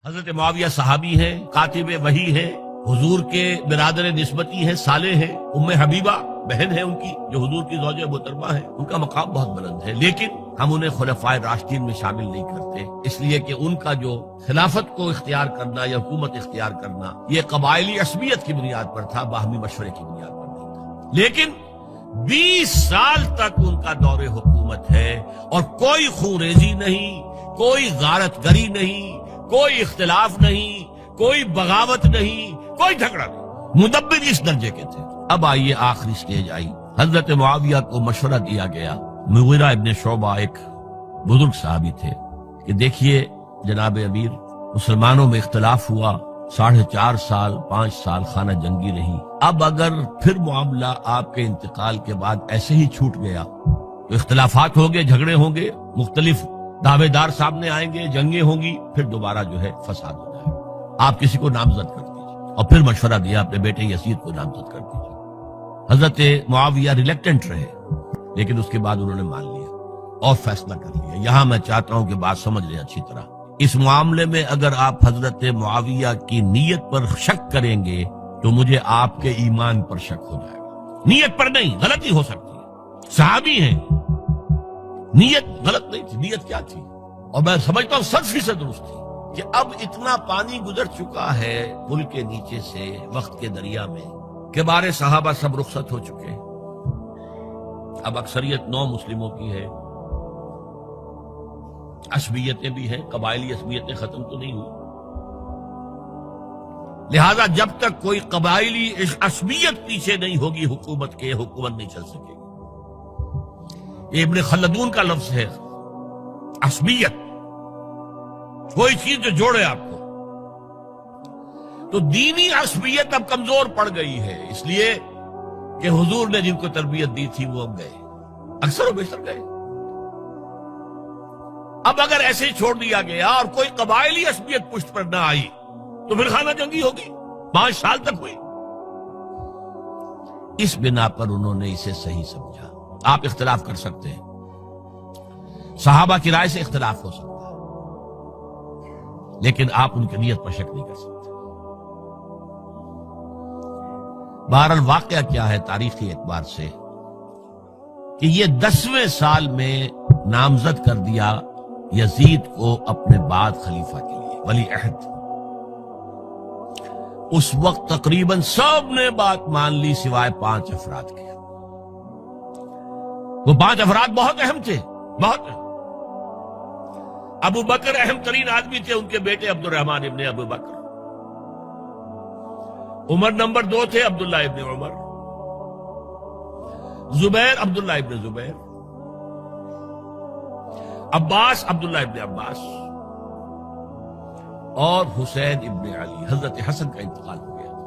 حضرت معاویہ صحابی ہیں، کاتب وحی ہیں، حضور کے برادر نسبتی ہیں، صالح ہیں، ام حبیبہ بہن ہے ان کی جو حضور کی زوجہ محترمہ ہے، ان کا مقام بہت بلند ہے، لیکن ہم انہیں خلفائے راشدین میں شامل نہیں کرتے، اس لیے کہ ان کا جو خلافت کو اختیار کرنا یا حکومت اختیار کرنا یہ قبائلی عصبیت کی بنیاد پر تھا، باہمی مشورے کی بنیاد پر نہیں تھا۔ لیکن 20 سال تک ان کا دور حکومت ہے اور کوئی خونریزی نہیں، کوئی غارت گری نہیں، کوئی اختلاف نہیں، کوئی بغاوت نہیں، کوئی جھگڑا نہیں، مدبر اس درجے کے تھے۔ اب آئیے آخری سٹیج آئی، حضرت معاویہ کو مشورہ دیا گیا، مغیرہ ابن شعبہ ایک بزرگ صحابی تھے، کہ دیکھیے جناب امیر، مسلمانوں میں اختلاف ہوا، 4.5 سال 5 سال خانہ جنگی رہی، اب اگر پھر معاملہ آپ کے انتقال کے بعد ایسے ہی چھوٹ گیا تو اختلافات ہوں گے، جھگڑے ہوں گے، مختلف دعوے دار سامنے آئیں گے، جنگیں ہوں گی، پھر دوبارہ جو ہے فساد ہو جائے گا، آپ کسی کو نامزد کر دیجیے۔ اور پھر مشورہ دیا اپنے بیٹے یزید کو نامزد کر دیجیے۔ حضرت معاویہ ریلیکٹنٹ رہے، لیکن اس کے بعد انہوں نے مان لیا اور فیصلہ کر لیا۔ یہاں میں چاہتا ہوں کہ بات سمجھ لیں اچھی طرح، اس معاملے میں اگر آپ حضرت معاویہ کی نیت پر شک کریں گے تو مجھے آپ کے ایمان پر شک ہو جائے گا۔ نیت پر نہیں، غلطی ہو سکتی ہے، صحابی ہیں، نیت غلط نہیں تھی، نیت کیا تھی؟ اور میں سمجھتا ہوں 100% درست تھی کہ اب اتنا پانی گزر چکا ہے پل کے نیچے سے وقت کے دریا میں کہ بارے صحابہ سب رخصت ہو چکے، اب اکثریت 9 مسلموں کی ہے، عصبیتیں بھی ہیں، قبائلی عصبیتیں ختم تو نہیں ہوئی، لہذا جب تک کوئی قبائلی عصبیت پیچھے نہیں ہوگی حکومت کے، حکومت نہیں چل سکے گی۔ یہ ابن خلدون کا لفظ ہے، عصبیت، کوئی چیز جو جوڑے آپ کو۔ تو دینی عصبیت اب کمزور پڑ گئی ہے، اس لیے کہ حضور نے جن کو تربیت دی تھی وہ اب گئے، اکثر و بیشتر گئے۔ اب اگر ایسے ہی چھوڑ دیا گیا اور کوئی قبائلی عصبیت پشت پر نہ آئی تو پھر خانہ جنگی ہوگی، 5 سال تک ہوئی۔ اس بنا پر انہوں نے اسے صحیح سمجھا۔ آپ اختلاف کر سکتے ہیں، صحابہ کی رائے سے اختلاف ہو سکتا ہے، لیکن آپ ان کی نیت پر شک نہیں کر سکتے۔ بہرحال واقعہ کیا ہے تاریخی اعتبار سے کہ یہ 10ویں سال میں نامزد کر دیا یزید کو اپنے بعد خلیفہ کے لیے، ولی عہد۔ اس وقت تقریباً سب نے بات مان لی سوائے 5 افراد کے۔ وہ 5 افراد بہت اہم تھے، بہت اہم۔ ابو بکر اہم ترین آدمی تھے، ان کے بیٹے عبد الرحمن ابن ابو بکر۔ عمر نمبر 2 تھے، عبداللہ ابن عمر۔ زبیر عبداللہ ابن زبیر۔ عباس عبداللہ ابن عباس، اور حسین ابن علی۔ حضرت حسن کا انتقال ہو گیا تھا۔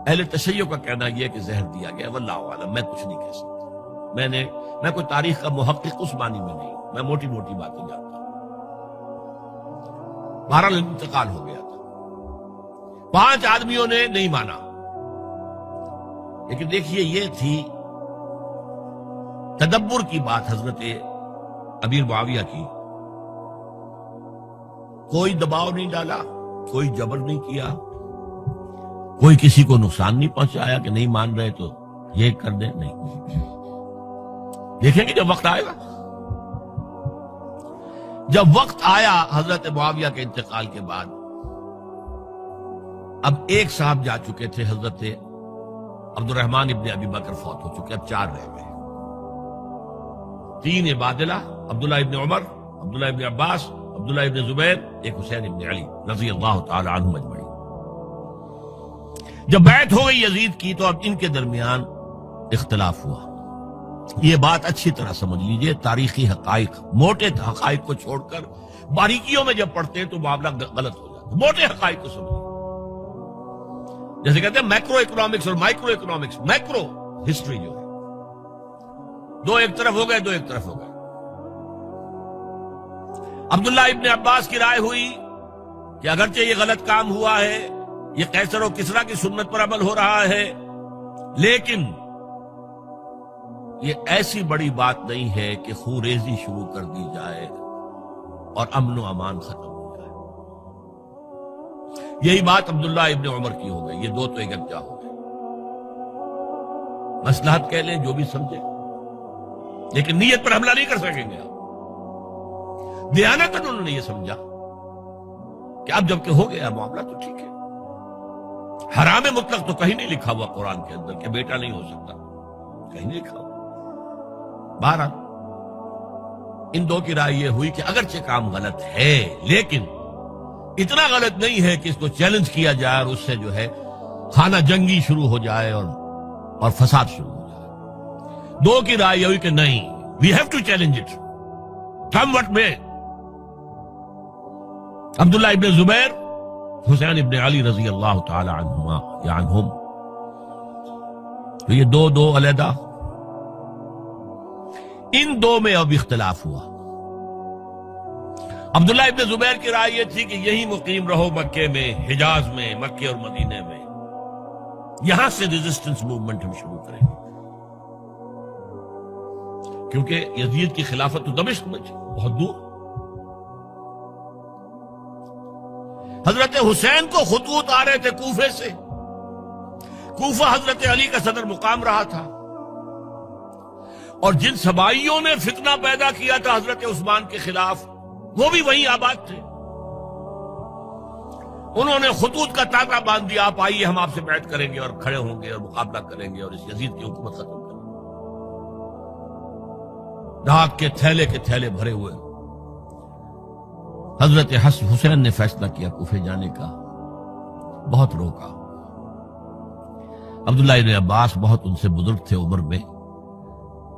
اہل تشیع کا کہنا یہ کہ زہر دیا گیا، واللہ اعلم، میں کچھ نہیں کہہ سکتا، میں کوئی تاریخ کا محقق اس معنی میں نہیں، میں موٹی موٹی باتیں جانتا ہوں۔ بہرحال انتقال ہو گیا تھا، 5 آدمیوں نے نہیں مانا، لیکن دیکھیے یہ تھی تدبر کی بات حضرت امیر معاویہ کی۔ کوئی دباؤ نہیں ڈالا، کوئی جبر نہیں کیا، کوئی کسی کو نقصان نہیں پہنچایا کہ نہیں مان رہے تو یہ کر دیں، نہیں۔ دیکھیں گے جب وقت آئے گا۔ جب وقت آیا حضرت معاویہ کے انتقال کے بعد، اب ایک صاحب جا چکے تھے، حضرت عبد الرحمن ابن ابی بکر فوت ہو چکے، اب 4 رہ گئے، 3 عبادلہ، عبداللہ ابن عمر، عبداللہ ابن عباس، عبداللہ ابن زبیر، ایک حسین ابن علی رضی اللہ تعالی عنہم اجمعین۔ جب بیعت ہو گئی یزید کی تو اب ان کے درمیان اختلاف ہوا۔ یہ بات اچھی طرح سمجھ لیجئے، تاریخی حقائق، موٹے حقائق کو چھوڑ کر باریکیوں میں جب پڑھتے ہیں تو معاملہ غلط ہو جاتا ہے۔ موٹے حقائق کو سمجھیے، جیسے کہتے ہیں میکرو اکنامکس اور مائکرو اکنامکس۔ میکرو ہسٹری جو ہے، 2 ایک طرف ہو گئے، 2 ایک طرف ہو گئے۔ عبداللہ ابن عباس کی رائے ہوئی کہ اگرچہ یہ غلط کام ہوا ہے، یہ قیصر و کسریٰ کی سنت پر عمل ہو رہا ہے، لیکن یہ ایسی بڑی بات نہیں ہے کہ خون ریزی شروع کر دی جائے اور امن و امان ختم ہو جائے۔ یہی بات عبداللہ ابن عمر کی ہو گئی، یہ دو تو ایک جا ہو گئے، مصلحت کہہ لیں جو بھی سمجھے، لیکن نیت پر حملہ نہیں کر سکیں گے آپ۔ دیانتاً انہوں نے یہ سمجھا کہ اب جب کہ ہو گیا معاملہ تو ٹھیک ہے، حرام مطلق تو کہیں نہیں لکھا ہوا قرآن کے اندر کہ بیٹا نہیں ہو سکتا، کہیں نہیں لکھا ہوا۔ بہرحال ان دو کی رائے یہ ہوئی کہ اگرچہ کام غلط ہے لیکن اتنا غلط نہیں ہے کہ اس کو چیلنج کیا جائے اور اس سے جو ہے خانہ جنگی شروع ہو جائے اور فساد شروع ہو جائے۔ دو کی رائے یہ ہوئی کہ نہیں، we have to challenge it come what may. Abdullah ابن زبیر، حسین ابن علی رضی اللہ تعالی عنہما یا عنہم، تو یہ دو علیحدہ، ان دو میں اب اختلاف ہوا۔ عبداللہ ابن زبیر کی رائے یہ تھی کہ یہی مقیم رہو مکے میں، حجاز میں، مکے اور مدینے میں، یہاں سے ریزسٹنس موومنٹ ہم شروع کریں گے، کیونکہ یزید کی خلافت تو دمشق میں تھی، بہت دور۔ حضرت حسین کو خطوط آ رہے تھے کوفے سے، کوفہ حضرت علی کا صدر مقام رہا تھا، اور جن سبائیوں نے فتنہ پیدا کیا تھا حضرت عثمان کے خلاف وہ بھی وہیں آباد تھے۔ انہوں نے خطوط کا تاغا باندھ دیا، آپ آئیے ہم آپ سے بیعت کریں گے اور کھڑے ہوں گے اور مقابلہ کریں گے اور اس یزید کی حکومت ختم کریں گے۔ ڈاک کے تھیلے بھرے ہوئے۔ حضرت حسین نے فیصلہ کیا کوفے جانے کا، بہت روکا۔ عبداللہ ابن عباس بہت ان سے بزرگ تھے عمر میں،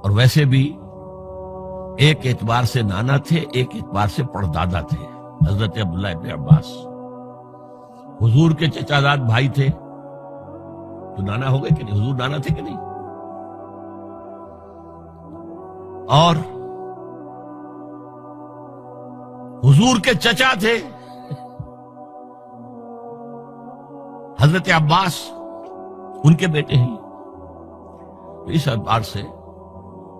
اور ویسے بھی ایک اعتبار سے نانا تھے، ایک اعتبار سے پردادا تھے۔ حضرت عبداللہ ابن عباس حضور کے چچا زاد بھائی تھے، تو نانا ہو گئے کہ نہیں؟ حضور نانا تھے کہ نہیں؟ اور حضور کے چچا تھے حضرت عباس، ان کے بیٹے ہیں۔ اس اعتبار سے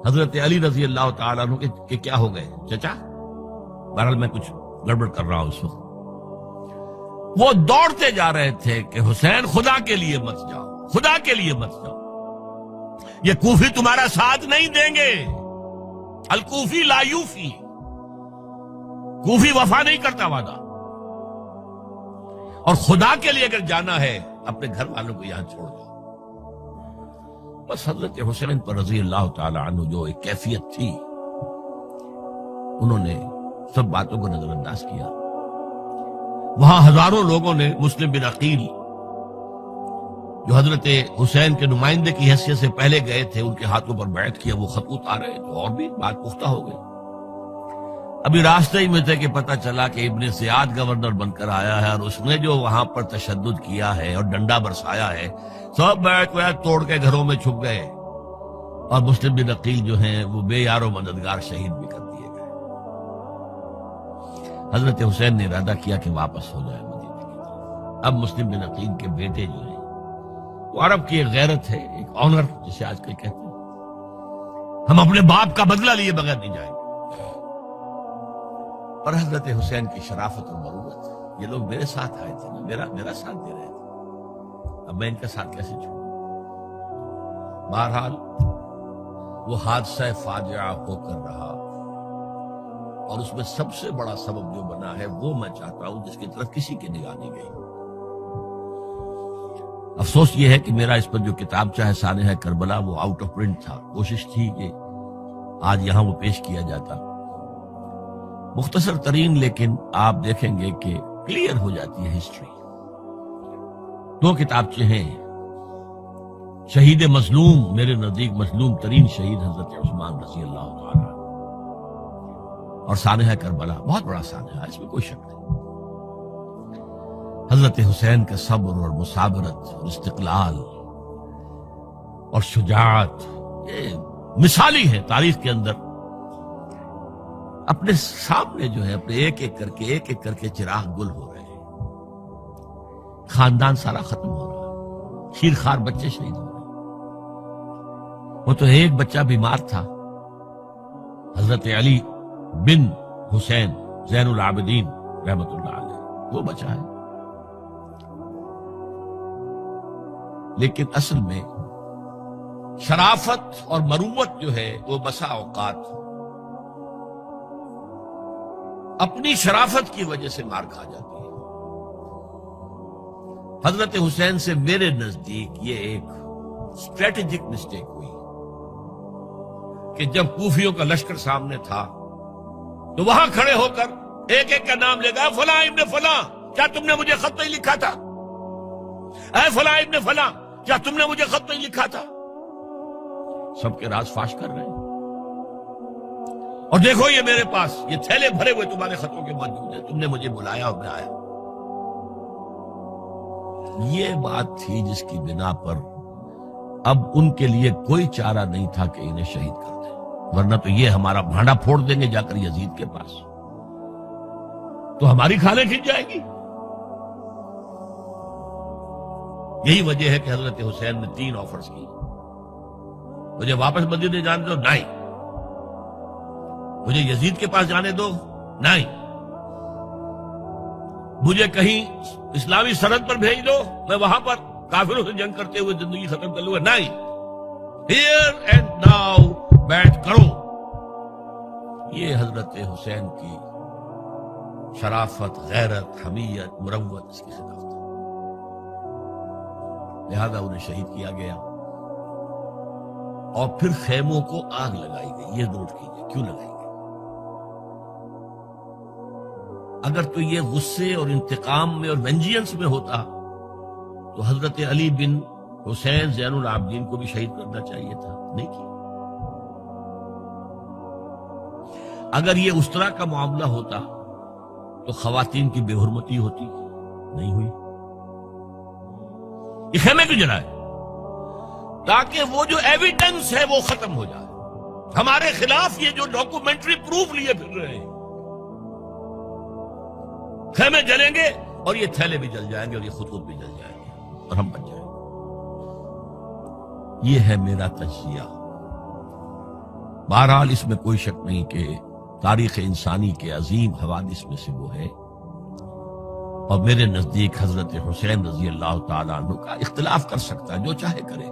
حضرت علی رضی اللہ تعالیٰ عنہ کے کیا ہو گئے؟ چچا۔ بہرحال میں کچھ گڑبڑ کر رہا ہوں اس وقت۔ وہ دوڑتے جا رہے تھے کہ حسین خدا کے لیے مت جاؤ، خدا کے لیے مت جاؤ، یہ کوفی تمہارا ساتھ نہیں دیں گے، الکوفی لا یوفی، کوفی وفا نہیں کرتا وعدہ، اور خدا کے لیے اگر جانا ہے اپنے گھر والوں کو یہاں چھوڑ دو۔ بس حضرت حسین پر رضی اللہ تعالی عنہ جو ایک کیفیت تھی، انہوں نے سب باتوں کو نظر انداز کیا۔ وہاں ہزاروں لوگوں نے مسلم بن عقیل جو حضرت حسین کے نمائندے کی حیثیت سے پہلے گئے تھے، ان کے ہاتھوں پر بیعت کیا، وہ خطوط آ رہے تو اور بھی بات پختہ ہو گئی۔ ابھی راستے ہی میں تھے کہ پتہ چلا کہ ابن زیاد گورنر بن کر آیا ہے، اور اس نے جو وہاں پر تشدد کیا ہے اور ڈنڈا برسایا ہے، سب بیعت توڑ کے گھروں میں چھپ گئے، اور مسلم بن عقیل جو ہیں وہ بے یار و مددگار شہید بھی کر دیے گئے۔ حضرت حسین نے ارادہ کیا کہ واپس ہو جائے مدینے کی طرف۔ اب مسلم بن عقیل کے بیٹے جو ہیں، وہ عرب کی ایک غیرت ہے، ایک آنر جسے آج کل کہتے ہیں، ہم اپنے باپ کا بدلہ لیے بغیر نہیں جائیں گے۔ اور حضرت حسین کی شرافت اور مروت، یہ لوگ میرے ساتھ آئے تھے، میرا ساتھ دے رہے تھے، اب میں ان کا ساتھ کیسے چھوڑوں؟ بہرحال وہ حادثہ فاجعہ ہو کر رہا، اور اس میں سب سے بڑا سبب جو بنا ہے وہ میں چاہتا ہوں جس کی طرف کسی کی نگاہ نہیں گئی۔ افسوس یہ ہے کہ میرا اس پر جو کتابچہ ہے سانحہ کربلا، وہ آؤٹ آف پرنٹ تھا۔ کوشش تھی کہ آج یہاں وہ پیش کیا جاتا، مختصر ترین، لیکن آپ دیکھیں گے کہ کلیئر ہو جاتی ہے ہسٹری۔ دو کتابچے ہیں، شہید مظلوم، میرے نزدیک مظلوم ترین شہید حضرت عثمان رضی اللہ تعالی، اور سانحہ کربلا، بہت بڑا سانحہ، اس میں کوئی شک نہیں۔ حضرت حسین کا صبر اور مثابرت اور استقلال اور شجاعت، یہ مثالی ہے تاریخ کے اندر۔ اپنے سامنے جو ہے اپنے ایک ایک کر کے چراغ گل ہو رہے ہیں، خاندان سارا ختم ہو رہا ہے، شیر خوار بچے شہید ہو رہے ہیں۔ وہ تو ایک بچہ بیمار تھا، حضرت علی بن حسین زین العابدین رحمت اللہ علیہ، وہ بچہ ہے، لیکن اصل میں شرافت اور مروت جو ہے وہ بسا اوقات اپنی شرافت کی وجہ سے مار کھا جاتی ہے۔ حضرت حسین سے میرے نزدیک یہ ایک اسٹریٹجک مسٹیک ہوئی کہ جب کوفیوں کا لشکر سامنے تھا تو وہاں کھڑے ہو کر ایک ایک کا نام لے گا، فلاں ابن فلاں کیا تم نے مجھے خط نہیں لکھا تھا؟ اے فلاں ابن فلاں کیا تم نے مجھے خط نہیں لکھا تھا؟ سب کے راز فاش کر رہے ہیں، اور دیکھو یہ میرے پاس یہ تھیلے بھرے ہوئے تمہارے خطوں کے موجود ہیں، تم نے مجھے بلایا اور میں آیا۔ یہ بات تھی جس کی بنا پر اب ان کے لیے کوئی چارہ نہیں تھا کہ انہیں شہید کر دیں، ورنہ تو یہ ہمارا بھانڈا پھوڑ دیں گے جا کر یزید کے پاس، تو ہماری کھالیں کھنچ جائیں گی۔ یہی وجہ ہے کہ حضرت حسین نے 3 آفرز کی، مجھے واپس مدینے جانے دو، نہیں، مجھے یزید کے پاس جانے دو، نہیں، مجھے کہیں اسلامی سرحد پر بھیج دو، میں وہاں پر کافروں سے جنگ کرتے ہوئے زندگی ختم کر لوں گا، نہیں، ہیئر اینڈ ناؤ بیٹھ کرو۔ یہ حضرت حسین کی شرافت، غیرت، حمیت، مروت، اس کی خلاف تھا، لہذا انہیں شہید کیا گیا اور پھر خیموں کو آگ لگائی گئی۔ یہ نوٹ کیجئے کیوں لگائی گئی؟ اگر تو یہ غصے اور انتقام میں اور وینجینس میں ہوتا تو حضرت علی بن حسین زین العابدین کو بھی شہید کرنا چاہیے تھا، نہیں کیا۔ اگر یہ اس طرح کا معاملہ ہوتا تو خواتین کی بے حرمتی ہوتی، نہیں ہوئی۔ یہ خیمے کیوں جلائے؟ تاکہ وہ جو ایویڈنس ہے وہ ختم ہو جائے، ہمارے خلاف یہ جو ڈاکومنٹری پروف لیے پھر رہے ہیں، خیمے جلیں گے اور یہ تھیلے بھی جل جائیں گے اور یہ خطوط بھی جل جائیں گے اور ہم بچ جائیں گے۔ یہ ہے میرا تجزیہ۔ بہرحال اس میں کوئی شک نہیں کہ تاریخ انسانی کے عظیم حوادث میں سے وہ ہے، اور میرے نزدیک حضرت حسین رضی اللہ تعالیٰ عنہ کا اختلاف کر سکتا ہے، جو چاہے کرے،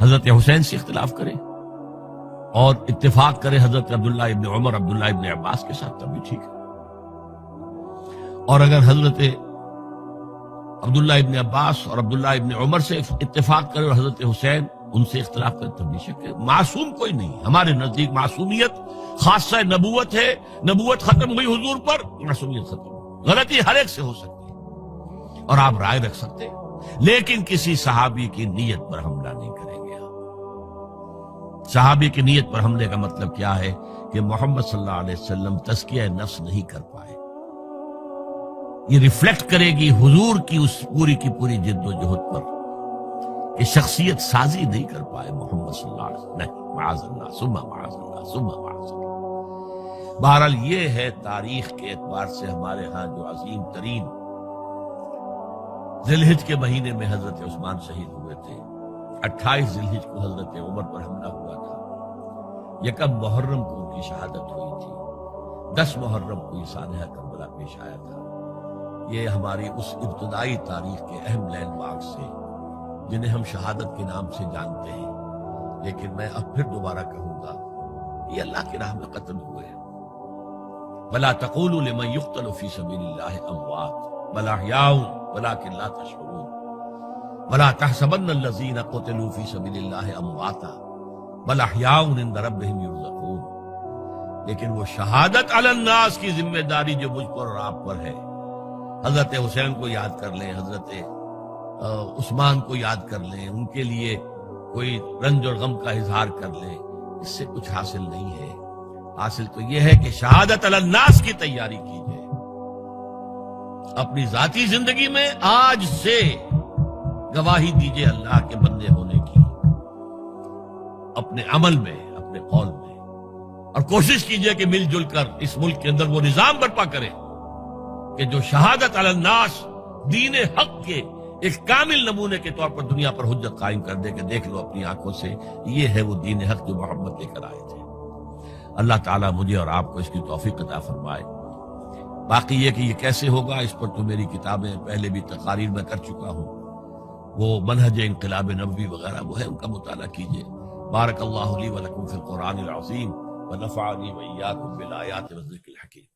حضرت حسین سے اختلاف کرے اور اتفاق کرے حضرت عبداللہ ابن عمر، عبداللہ ابن عباس کے ساتھ، تب بھی ٹھیک ہے، اور اگر حضرت عبداللہ ابن عباس اور عبداللہ ابن عمر سے اتفاق کرے اور حضرت حسین ان سے اختلاف کرے، تب بھی شک ہے۔ معصوم کوئی نہیں، ہمارے نزدیک معصومیت خاصہ نبوت ہے، نبوت ختم ہوئی حضور پر، معصومیت ختم ہوئی، غلطی ہر ایک سے ہو سکتی ہے اور آپ رائے رکھ سکتے ہیں، لیکن کسی صحابی کی نیت پر حملہ نہیں کریں گے۔ صحابی کی نیت پر حملے کا مطلب کیا ہے کہ محمد صلی اللہ علیہ وسلم تزکیہ نفس نہیں کر پائے، یہ ریفلیکٹ کرے گی حضور کی اس پوری کی پوری جد و جہد پر کہ شخصیت سازی نہیں کر پائے محمد صلی اللہ علیہ وسلم، نہیں، معاذ اللہ ثم معاذ اللہ ثم معاذ اللہ۔ بہرحال یہ ہے تاریخ کے اعتبار سے ہمارے ہاں جو عظیم ترین ذی الحج کے مہینے میں حضرت عثمان شہید ہوئے تھے، 28 ذی الحج کو حضرت عمر پر حملہ ہوا تھا، 1 محرم کو ان کی شہادت ہوئی تھی، 10 محرم کو یہ سانحہ کربلا پیش آیا تھا۔ یہ ہماری اس ابتدائی تاریخ کے اہم لینڈ مارکس سے جنہیں ہم شہادت کے نام سے جانتے ہیں، لیکن میں اب پھر دوبارہ کہوں گا یہ اللہ کی راہ میں قتل ہوئے ہیں۔ وَلَا تَقُولُوا لِمَنْ يُقْتَلُ فِي سَبِيلِ اللَّهِ أَمْوَاتٌ بَلْ أَحْيَاءٌ وَلَكِنْ لَا تَشْعُرُونَ وَلَا تَحْسَبَنَّ الَّذِينَ قُتِلُوا فِي سَبِيلِ اللَّهِ أَمْوَاتًا بَلْ أَحْيَاءٌ عِندَ رَبِّهِمْ يُرْزَقُونَ۔ لیکن وہ شہادت علی الناس کی ذمہ داری جو مجھ پر اور آپ پر ہے، حضرت حسین کو یاد کر لیں، حضرت عثمان کو یاد کر لیں، ان کے لیے کوئی رنج اور غم کا اظہار کر لیں، اس سے کچھ حاصل نہیں ہے۔ حاصل تو یہ ہے کہ شہادت علی الناس کی تیاری کیجئے، اپنی ذاتی زندگی میں آج سے گواہی دیجئے اللہ کے بندے ہونے کی، اپنے عمل میں، اپنے قول میں، اور کوشش کیجئے کہ مل جل کر اس ملک کے اندر وہ نظام برپا کرے کہ جو شہادت علی الناس دین حق کے ایک کامل نمونے کے طور پر دنیا پر حجت قائم کر دے کہ دیکھ لو اپنی آنکھوں سے، یہ ہے وہ دین حق جو محمد لے کر آئے تھے۔ اللہ تعالیٰ مجھے اور آپ کو اس کی توفیق عطا فرمائے۔ باقی یہ کہ یہ کیسے ہوگا، اس پر تو میری کتابیں پہلے بھی تقاریر میں کر چکا ہوں، وہ منہج انقلاب نبوی وغیرہ وہ ہے، ان کا مطالعہ کیجیے۔ بارک اللہ لی و لکم فی القرآن العظیم ونفعنی وإیاکم بالآیات والذکر الحکیم۔